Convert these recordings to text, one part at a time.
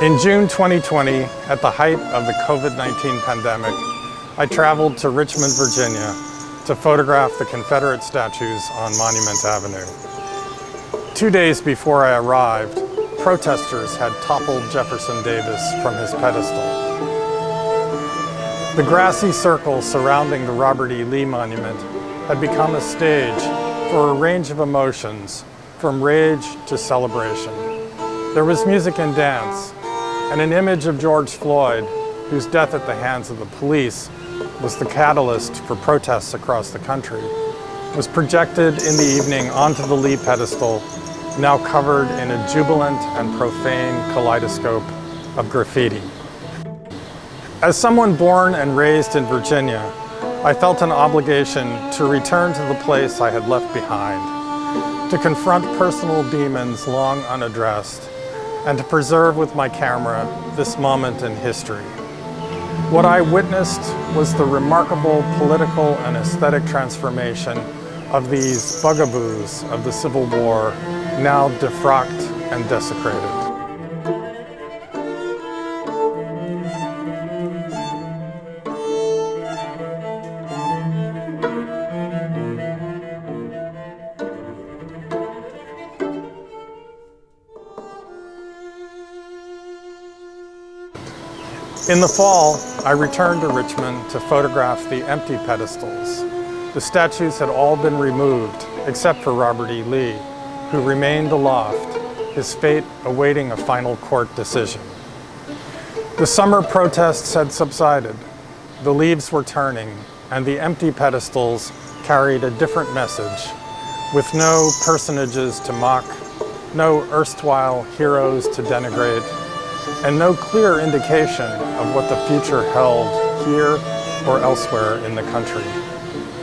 In June 2020, at the height of the COVID-19 pandemic, I traveled to Richmond, Virginia to photograph the Confederate statues on Monument Avenue. 2 days before I arrived, protesters had toppled Jefferson Davis from his pedestal. The grassy circle surrounding the Robert E. Lee Monument had become a stage for a range of emotions, from rage to celebration. There was music and dance, and an image of George Floyd, whose death at the hands of the police was the catalyst for protests across the country, was projected in the evening onto the Lee pedestal, now covered in a jubilant and profane kaleidoscope of graffiti. As someone born and raised in Virginia, I felt an obligation to return to the place I had left behind, to confront personal demons long unaddressed, and to preserve with my camera this moment in history. What I witnessed was the remarkable political and aesthetic transformation of these bugaboos of the Civil War, now defrocked and desecrated. In the fall, I returned to Richmond to photograph the empty pedestals. The statues had all been removed, except for Robert E. Lee, who remained aloft, his fate awaiting a final court decision. The summer protests had subsided, the leaves were turning, and the empty pedestals carried a different message, with no personages to mock, no erstwhile heroes to denigrate, and no clear indication of what the future held here or elsewhere in the country.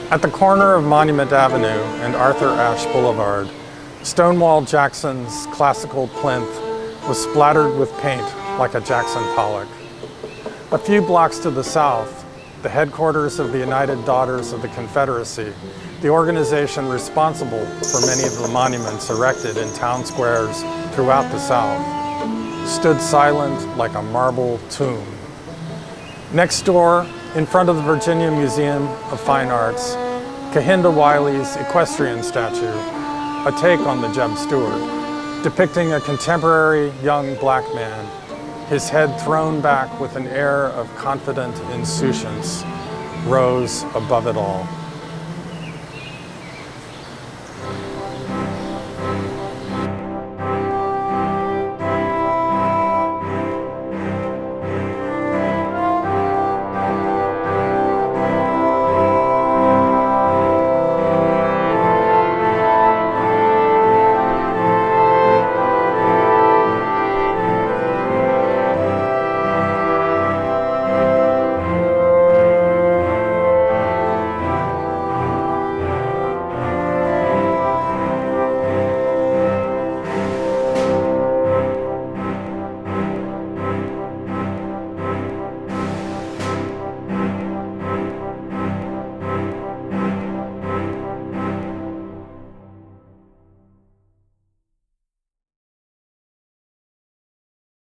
At the corner of Monument Avenue and Arthur Ashe Boulevard, Stonewall Jackson's classical plinth was splattered with paint like a Jackson Pollock. A few blocks to the south, the headquarters of the United Daughters of the Confederacy, the organization responsible for many of the monuments erected in town squares throughout the South, stood silent like a marble tomb. Next door, in front of the Virginia Museum of Fine Arts, Kehinde Wiley's equestrian statue, a take on the Jeb Stuart, depicting a contemporary young black man, his head thrown back with an air of confident insouciance, rose above it all.